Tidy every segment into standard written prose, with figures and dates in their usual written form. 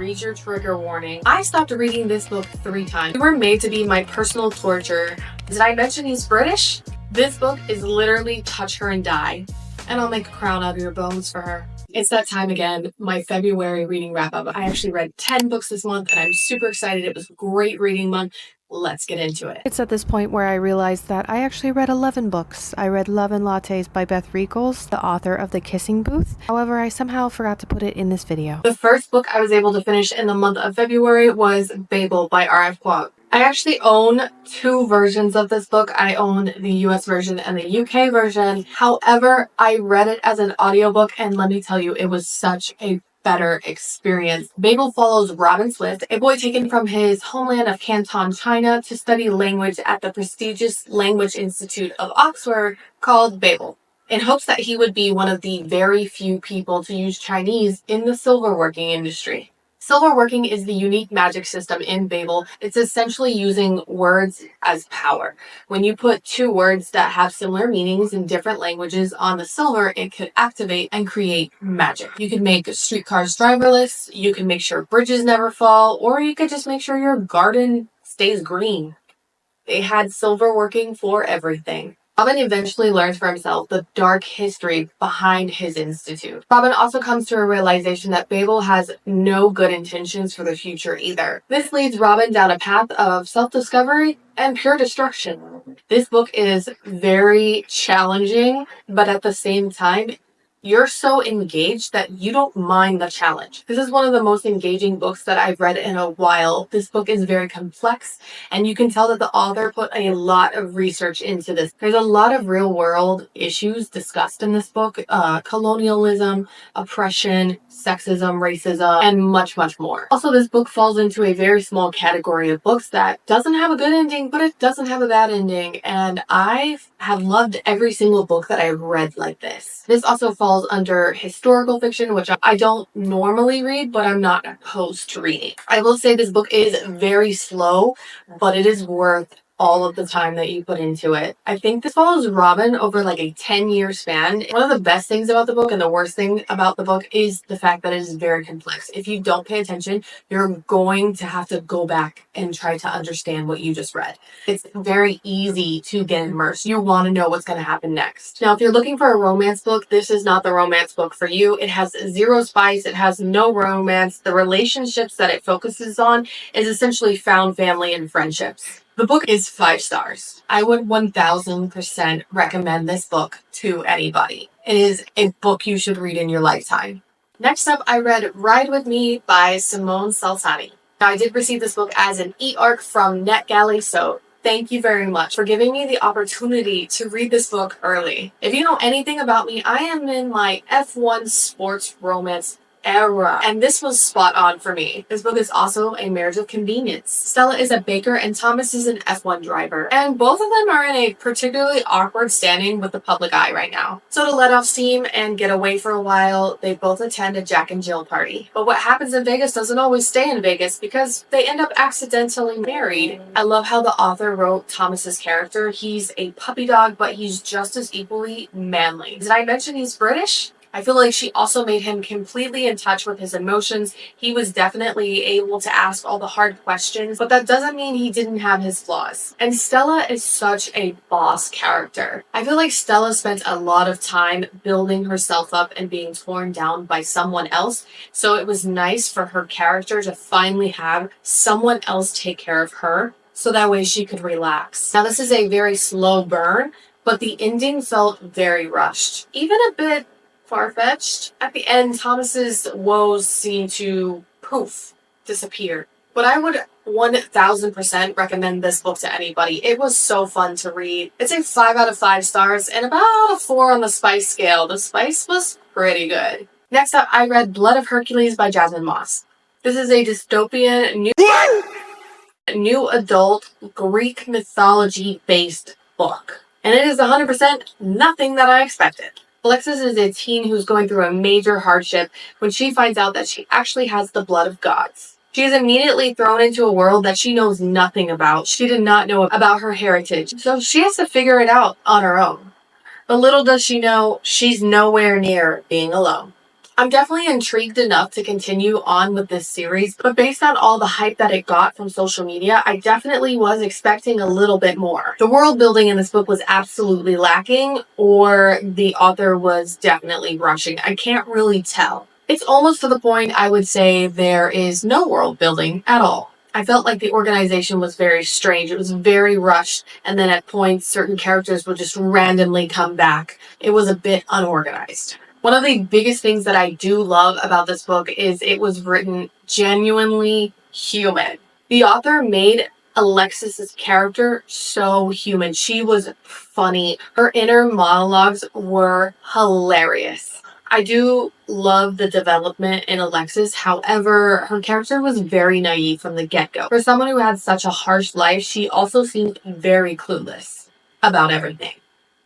read your trigger warning. I stopped reading this book 3 times. We were made to be my personal torture. Did I mention he's British? This book is literally touch her and die. And I'll make a crown out of your bones for her. It's that time again, my February reading wrap up. I actually read 10 books this month and I'm super excited. It was a great reading month. Let's get into it. It's at this point where I realized that I actually read 11 books. I read Love and Lattes by Beth Reekles, the author of The Kissing Booth. However, I somehow forgot to put it in this video. The first book I was able to finish in the month of February was Babel by R.F. Kuang. I actually own 2 versions of this book. I own the US version and the UK version. However, I read it as an audiobook and let me tell you, it was such a better experience. Babel follows Robin Swift, a boy taken from his homeland of Canton, China, to study language at the prestigious Language Institute of Oxford called Babel, in hopes that he would be one of the very few people to use Chinese in the silverworking industry. Silverworking is the unique magic system in Babel. It's essentially using words as power. When you put 2 words that have similar meanings in different languages on the silver, it could activate and create magic. You could make streetcars driverless, you can make sure bridges never fall, or you could just make sure your garden stays green. They had silverworking for everything. Robin eventually learns for himself the dark history behind his institute. Robin also comes to a realization that Babel has no good intentions for the future either. This leads Robin down a path of self-discovery and pure destruction. This book is very challenging, but at the same time, you're so engaged that you don't mind the challenge. This is one of the most engaging books that I've read in a while. This book is very complex, and you can tell that the author put a lot of research into this. There's a lot of real world issues discussed in this book. Colonialism, oppression, sexism, racism, and much, much more. Also, this book falls into a very small category of books that doesn't have a good ending, but it doesn't have a bad ending. And I have loved every single book that I've read like this. This also falls under historical fiction, which I don't normally read, but I'm not opposed to reading. I will say this book is very slow, but it is worth all of the time that you put into it. I think this follows Robin over like a 10-year span. One of the best things about the book and the worst thing about the book is the fact that it is very complex. If you don't pay attention, you're going to have to go back and try to understand what you just read. It's very easy to get immersed. You want to know what's going to happen next. Now, if you're looking for a romance book, this is not the romance book for you. It has zero spice. It has no romance. The relationships that it focuses on is essentially found family and friendships. The book is 5 stars. I would 1000% recommend this book to anybody. It is a book you should read in your lifetime. Next up, I read Ride With Me by Simone Soltani. Now, I did receive this book as an e-arc from NetGalley, so thank you very much for giving me the opportunity to read this book early. If you know anything about me, I am in my F1 sports romance era, and this was spot on for me. This book is also a marriage of convenience. Stella is a baker and Thomas is an F1 driver, and both of them are in a particularly awkward standing with the public eye right now. So to let off steam and get away for a while, they both attend a Jack and Jill party. But what happens in Vegas doesn't always stay in Vegas because they end up accidentally married. I love how the author wrote Thomas's character. He's a puppy dog, but he's just as equally manly. Did I mention he's British? I feel like she also made him completely in touch with his emotions. He was definitely able to ask all the hard questions, but that doesn't mean he didn't have his flaws. And Stella is such a boss character. I feel like Stella spent a lot of time building herself up and being torn down by someone else, so it was nice for her character to finally have someone else take care of her, so that way she could relax. Now, this is a very slow burn, but the ending felt very rushed. Even a bit far-fetched. At the end, Thomas's woes seem to poof, disappear. But I would 1000% recommend this book to anybody. It was so fun to read. It's a 5 out of 5 stars and about a 4 on the spice scale. The spice was pretty good. Next up, I read Blood of Hercules by Jasmine Moss. This is a dystopian, new adult Greek mythology-based book. And it is 100% nothing that I expected. Alexis is a teen who's going through a major hardship when she finds out that she actually has the blood of gods. She is immediately thrown into a world that she knows nothing about. She did not know about her heritage, so she has to figure it out on her own. But little does she know, she's nowhere near being alone. I'm definitely intrigued enough to continue on with this series, but based on all the hype that it got from social media, I definitely was expecting a little bit more. The world building in this book was absolutely lacking, or the author was definitely rushing. I can't really tell. It's almost to the point I would say there is no world building at all. I felt like the organization was very strange. It was very rushed, and then at points, certain characters would just randomly come back. It was a bit unorganized. One of the biggest things that I do love about this book is it was written genuinely human. The author made Alexis's character so human. She was funny. Her inner monologues were hilarious. I do love the development in Alexis. However, her character was very naive from the get-go. For someone who had such a harsh life, she also seemed very clueless about everything.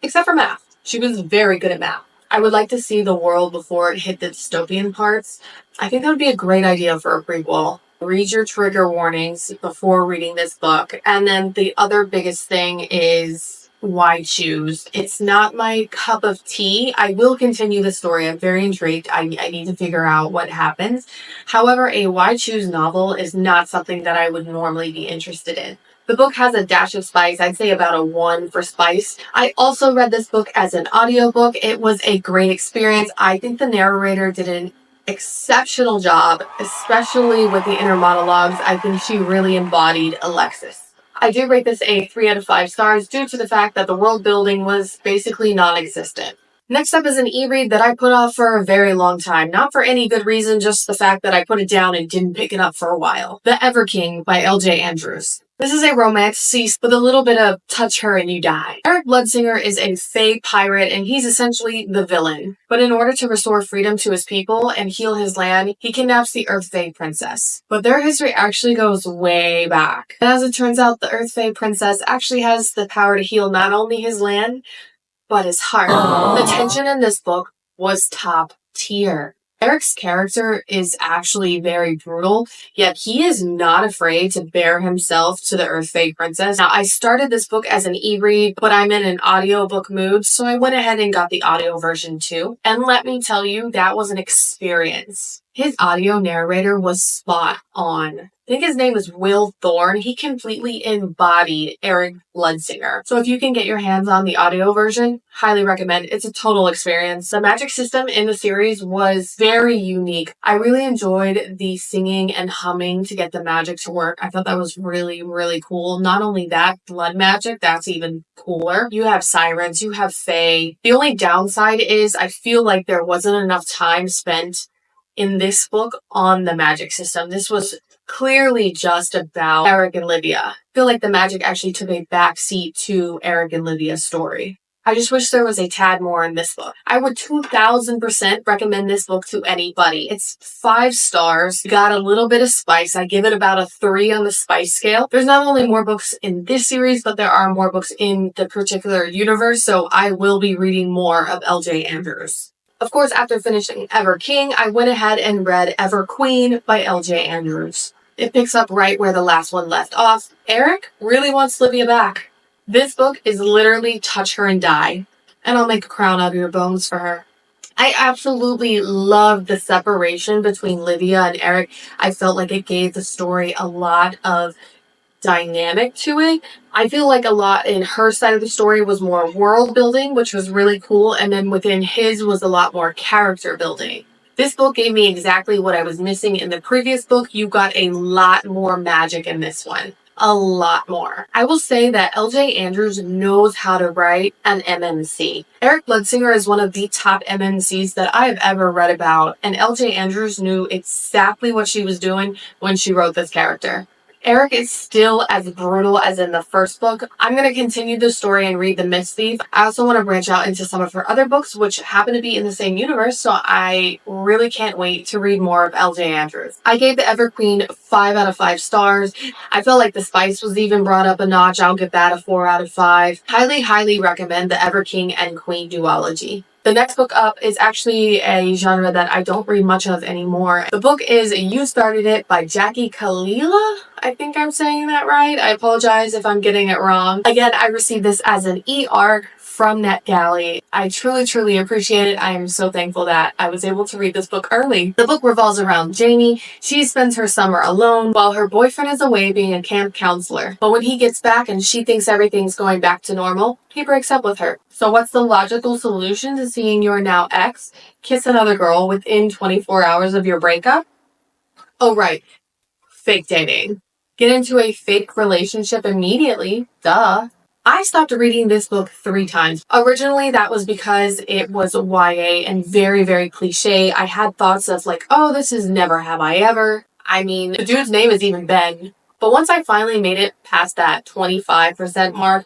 Except for math. She was very good at math. I would like to see the world before it hit the dystopian parts. I think that would be a great idea for a prequel. Read your trigger warnings before reading this book. And then the other biggest thing is why choose? It's not my cup of tea. I will continue the story. I'm very intrigued. I need to figure out what happens. However, a why choose novel is not something that I would normally be interested in. The book has a dash of spice. I'd say about a 1 for spice. I also read this book as an audiobook. It was a great experience. I think the narrator did an exceptional job, especially with the inner monologues. I think she really embodied Alexis. I do rate this a 3 out of 5 stars due to the fact that the world building was basically non-existent. Next up is an e-read that I put off for a very long time. Not for any good reason, just the fact that I put it down and didn't pick it up for a while. The Everking by L.J. Andrews. This is a romance with a little bit of touch her and you die. Eric Bloodsinger is a Fae pirate and he's essentially the villain. But in order to restore freedom to his people and heal his land, he kidnaps the Earth Fae princess. But their history actually goes way back. And as it turns out, the Earth Fae princess actually has the power to heal not only his land, but his heart. The tension in this book was top tier. Eric's character is actually very brutal, yet he is not afraid to bare himself to the Earth Fae princess. Now, I started this book as an e-read, but I'm in an audiobook mood, so I went ahead and got the audio version too. And let me tell you, that was an experience. His audio narrator was spot on. I think his name is Will Thorne. He completely embodied Eric Bloodsinger. So if you can get your hands on the audio version, highly recommend. It's a total experience. The magic system in the series was very unique. I really enjoyed the singing and humming to get the magic to work. I thought that was really, really cool. Not only that, blood magic, that's even cooler. You have sirens, you have fae. The only downside is I feel like there wasn't enough time spent in this book on the magic system. This was clearly just about Eric and Lydia. I feel like the magic actually took a backseat to Eric and Lydia's story. I just wish there was a tad more in this book. I would 2000% recommend this book to anybody. It's 5 stars, got a little bit of spice. I give it about a 3 on the spice scale. There's not only more books in this series, but there are more books in the particular universe, so I will be reading more of L.J. Andrews. Of course, after finishing Everking, I went ahead and read Everqueen by L.J. Andrews. It picks up right where the last one left off. Eric really wants Lydia back. This book is literally touch her and die, and I'll make a crown out of your bones for her. I absolutely love the separation between Lydia and Eric. I felt like it gave the story a lot of dynamic to it. I feel like a lot in her side of the story was more world building, which was really cool, and then within his was a lot more character building. This book gave me exactly what I was missing in the previous book. You got a lot more magic in this one. A lot more. I will say that L.J. Andrews knows how to write an MMC. Eric Bloodsinger is one of the top MMCs that I have ever read about, and L.J. Andrews knew exactly what she was doing when she wrote this character. Eric is still as brutal as in the first book. I'm going to continue the story and read The Mist Thief. I also want to branch out into some of her other books, which happen to be in the same universe, so I really can't wait to read more of L.J. Andrews. I gave the Everqueen 5 out of 5 stars. I felt like the spice was even brought up a notch. I'll give that a 4 out of 5. Highly, highly recommend the Everking and Queen duology. The next book up is actually a genre that I don't read much of anymore. The book is You Started It by Jackie Khalilieh. I think I'm saying that right. I apologize if I'm getting it wrong. Again, I received this as an e-arc from NetGalley. I truly, truly appreciate it. I am so thankful that I was able to read this book early. The book revolves around Jamie. She spends her summer alone while her boyfriend is away being a camp counselor. But when he gets back and she thinks everything's going back to normal, he breaks up with her. So what's the logical solution to seeing your now ex kiss another girl within 24 hours of your breakup? Oh, right. Fake dating. Get into a fake relationship immediately. Duh. I stopped reading this book 3 times. Originally, that was because it was YA and very, very cliche. I had thoughts of like, oh, this is Never Have I Ever. I mean, the dude's name is even Ben. But once I finally made it past that 25% mark,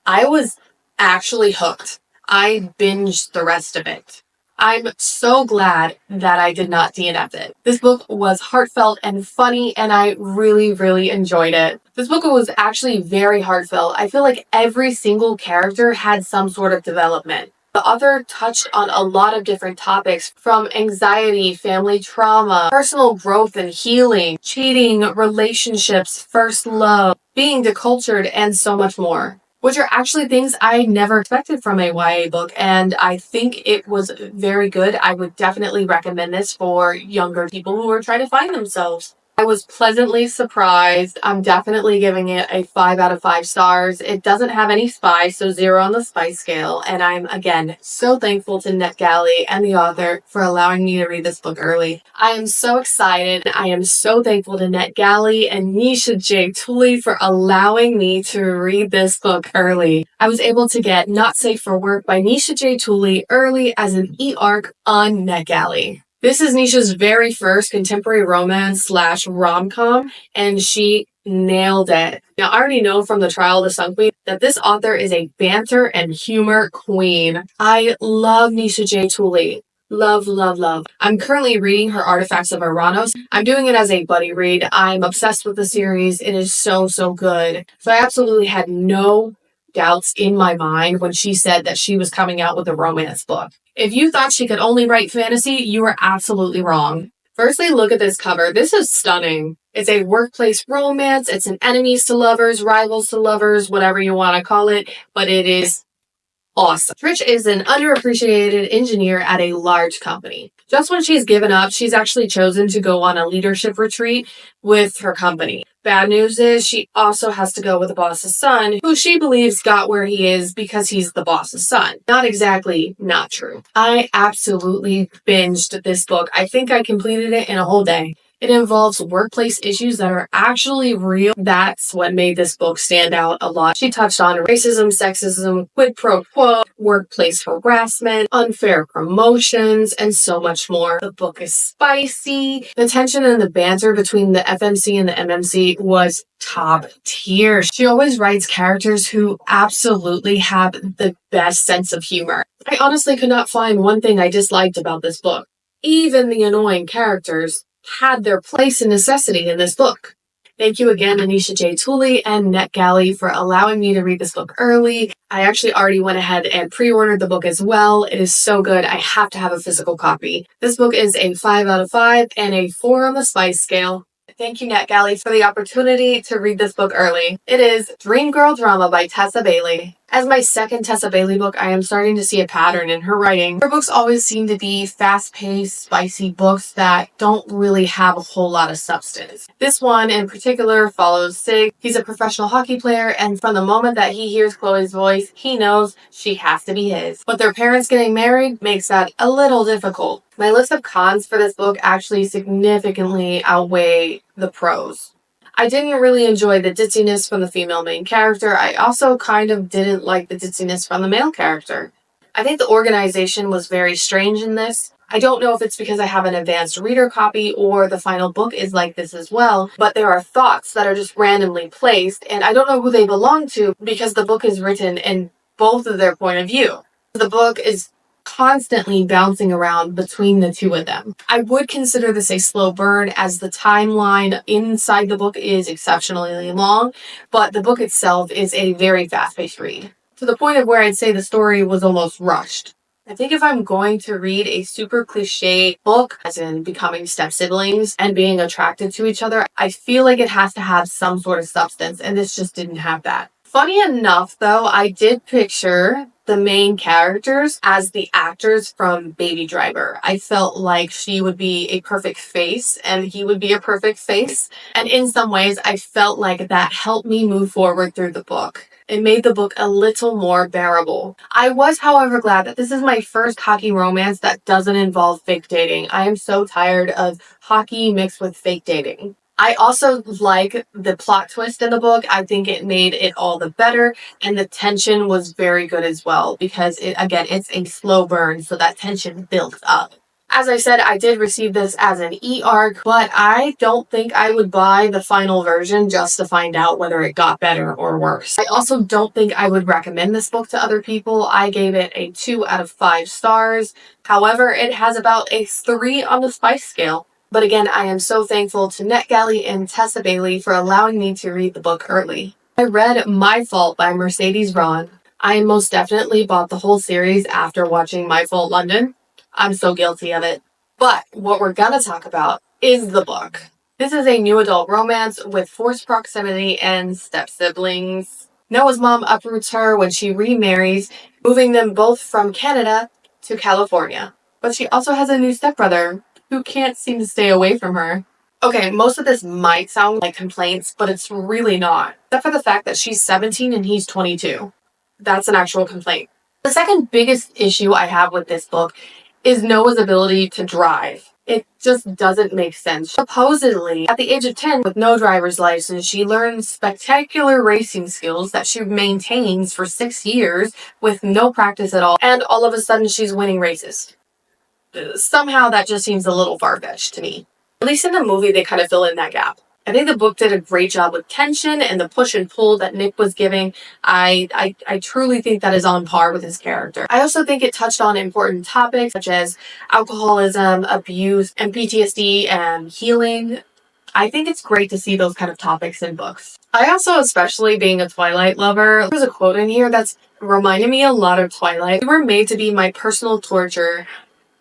I was actually hooked. I binged the rest of it. I'm so glad that I did not DNF it. This book was heartfelt and funny, and I really, really enjoyed it. This book was actually very heartfelt. I feel like every single character had some sort of development. The author touched on a lot of different topics, from anxiety, family trauma, personal growth and healing, cheating, relationships, first love, being decultured, and so much more, which are actually things I never expected from a YA book, and I think it was very good. I would definitely recommend this for younger people who are trying to find themselves. I was pleasantly surprised. I'm definitely giving it a 5 out of 5 stars. It doesn't have any spice, so 0 on the spice scale, and I'm, again, so thankful to NetGalley and the author for allowing me to read this book early. I am so excited. I am so thankful to NetGalley and Nisha J. Tuli for allowing me to read this book early. I was able to get Not Safe for Work by Nisha J. Tuli early as an e-arc on NetGalley. This is Nisha's very first contemporary romance / rom-com, and she nailed it. Now, I already know from the Trial of the Sun Queen that this author is a banter and humor queen. I love Nisha J. Tuli. Love, love, love. I'm currently reading her Artifacts of Uranus. I'm doing it as a buddy read. I'm obsessed with the series. It is so, so good. So I absolutely had no doubts in my mind when she said that she was coming out with a romance book. If you thought she could only write fantasy, you were absolutely wrong. Firstly, look at this cover. This is stunning. It's a workplace romance. It's an enemies to lovers, rivals to lovers, whatever you want to call it, but it is awesome. Trish is an underappreciated engineer at a large company. Just when she's given up, she's actually chosen to go on a leadership retreat with her company. Bad news is she also has to go with the boss's son, who she believes got where he is because he's the boss's son. Not exactly not true. I absolutely binged this book. I think I completed it in a whole day. It involves workplace issues that are actually real. That's what made this book stand out a lot. She touched on racism, sexism, quid pro quo, workplace harassment, unfair promotions, and so much more. The book is spicy. The tension and the banter between the FMC and the MMC was top tier. She always writes characters who absolutely have the best sense of humor. I honestly could not find one thing I disliked about this book. Even the annoying characters had their place and necessity in this book. Thank you again, Nisha J. Tuli and NetGalley, for allowing me to read this book early. I actually already went ahead and pre-ordered the book as well. It is so good. I have to have a physical copy. This book is a 5 out of 5 and a 4 on the spice scale. Thank you, NetGalley, for the opportunity to read this book early. It is Dream Girl Drama by Tessa Bailey. As my second Tessa Bailey book, I am starting to see a pattern in her writing. Her books always seem to be fast-paced, spicy books that don't really have a whole lot of substance. This one in particular follows Sig. He's a professional hockey player, and from the moment that he hears Chloe's voice, he knows she has to be his. But their parents getting married makes that a little difficult. My list of cons for this book actually significantly outweigh the pros. I didn't really enjoy the ditziness from the female main character. I also kind of didn't like the ditziness from the male character. I think the organization was very strange in this. I don't know if it's because I have an advanced reader copy or the final book is like this as well, but there are thoughts that are just randomly placed, and I don't know who they belong to because the book is written in both of their point of view. The book is constantly bouncing around between the two of them. I would consider this a slow burn as the timeline inside the book is exceptionally long, but the book itself is a very fast-paced read, to the point of where I'd say the story was almost rushed. I think if I'm going to read a super cliche book, as in becoming step-siblings and being attracted to each other, I feel like it has to have some sort of substance, and this just didn't have that. Funny enough, though, I did picture the main characters as the actors from Baby Driver. I felt like she would be a perfect face and he would be a perfect face. And in some ways, I felt like that helped me move forward through the book. It made the book a little more bearable. I was, however, glad that this is my first hockey romance that doesn't involve fake dating. I am so tired of hockey mixed with fake dating. I also like the plot twist in the book. I think it made it all the better, and the tension was very good as well because it's a slow burn, so that tension builds up. As I said, I did receive this as an e-arc, but I don't think I would buy the final version just to find out whether it got better or worse. I also don't think I would recommend this book to other people. I gave it a 2 out of 5 stars. However, it has about a 3 on the spice scale. But again, I am so thankful to NetGalley and Tessa Bailey for allowing me to read the book early. I read My Fault by Mercedes Ron. I most definitely bought the whole series after watching My Fault London. I'm so guilty of it. But what we're gonna talk about is the book. This is a new adult romance with forced proximity and step-siblings. Noah's mom uproots her when she remarries, moving them both from Canada to California. But she also has a new stepbrother who can't seem to stay away from her. Okay, most of this might sound like complaints, but it's really not. Except for the fact that she's 17 and he's 22. That's an actual complaint. The second biggest issue I have with this book is Noah's ability to drive. It just doesn't make sense. Supposedly, at the age of 10, with no driver's license, she learns spectacular racing skills that she maintains for 6 years with no practice at all, and all of a sudden she's winning races. Somehow that just seems a little far-fetched to me. At least in the movie, they kind of fill in that gap. I think the book did a great job with tension and the push and pull that Nick was giving. I truly think that is on par with his character. I also think it touched on important topics such as alcoholism, abuse, and PTSD and healing. I think it's great to see those kind of topics in books. I also, especially being a Twilight lover, there's a quote in here that's reminded me a lot of Twilight. "You were made to be my personal torture.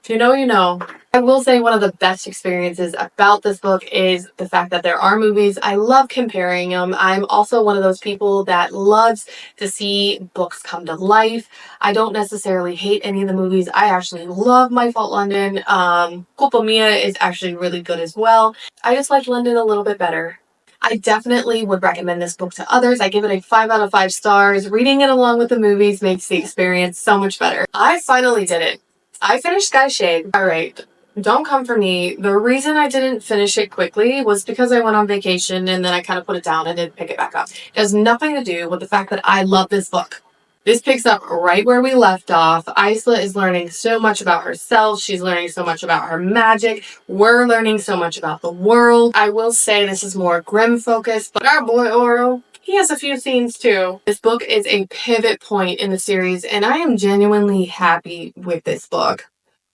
If you know, you know." I will say one of the best experiences about this book is the fact that there are movies. I love comparing them. I'm also one of those people that loves to see books come to life. I don't necessarily hate any of the movies. I actually love My Fault London. Culpa Mia is actually really good as well. I just like London a little bit better. I definitely would recommend this book to others. I give it a 5 out of 5 stars. Reading it along with the movies makes the experience so much better. I finally did it. I finished Skyshade. Alright, don't come for me. The reason I didn't finish it quickly was because I went on vacation and then I kind of put it down and didn't pick it back up. It has nothing to do with the fact that I love this book. This picks up right where we left off. Isla is learning so much about herself. She's learning so much about her magic. We're learning so much about the world. I will say this is more Grimm focused, but our boy Oro, he has a few scenes too. This book is a pivot point in the series, and I am genuinely happy with this book.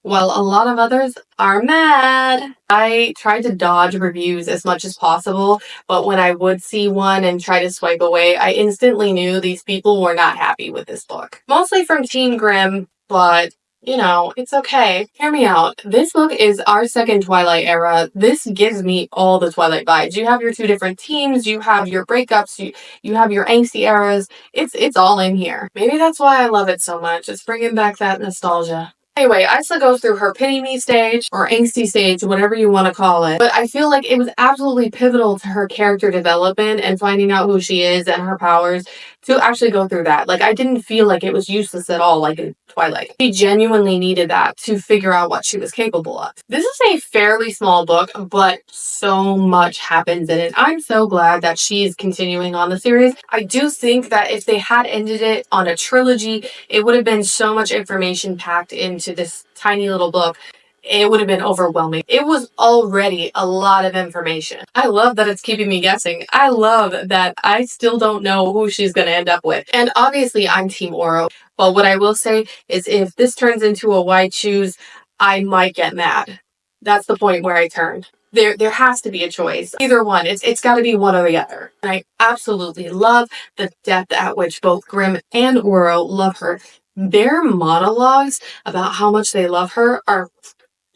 While a lot of others are mad. I tried to dodge reviews as much as possible, but when I would see one and try to swipe away, I instantly knew these people were not happy with this book. Mostly from Team Grimm, but you know, it's okay. Hear me out. This book is our second Twilight era. This gives me all the Twilight vibes. You have your two different teams, you have your breakups, you have your angsty eras. It's all in here. Maybe that's why I love it so much. It's bringing back that nostalgia. Anyway, Isla goes through her pity me stage, or angsty stage, whatever you want to call it. But I feel like it was absolutely pivotal to her character development and finding out who she is and her powers to actually go through that. Like, I didn't feel like it was useless at all, like in Twilight. She genuinely needed that to figure out what she was capable of. This is a fairly small book, but so much happens in it. I'm so glad that she's continuing on the series. I do think that if they had ended it on a trilogy, it would have been so much information packed into this tiny little book. It would have been overwhelming. It was already a lot of information. I love that it's keeping me guessing. I love that I still don't know who she's going to end up with. And obviously I'm Team Oro. But what I will say is if this turns into a why choose, I might get mad. That's the point where I turned. There has to be a choice. Either one. It's got to be one or the other. And I absolutely love the depth at which both Grimm and Oro love her. Their monologues about how much they love her are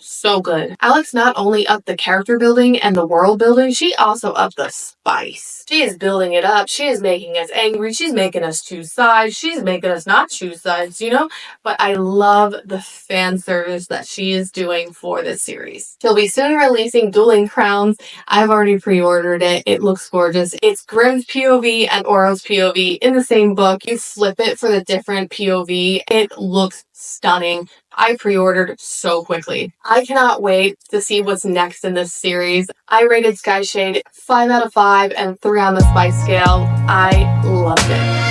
so good. Alex not only upped the character building and the world building, she also upped the spice. She is building it up. She is making us angry. She's making us choose sides. She's making us not choose sides, you know? But I love the fan service that she is doing for this series. She'll be soon releasing Dueling Crowns. I've already pre-ordered it. It looks gorgeous. It's Grimm's POV and Oro's POV in the same book. You flip it for the different POV. It looks stunning. I pre-ordered so quickly. I cannot wait to see what's next in this series. I rated Skyshade 5 out of 5 and 3 on the spice scale. I loved it.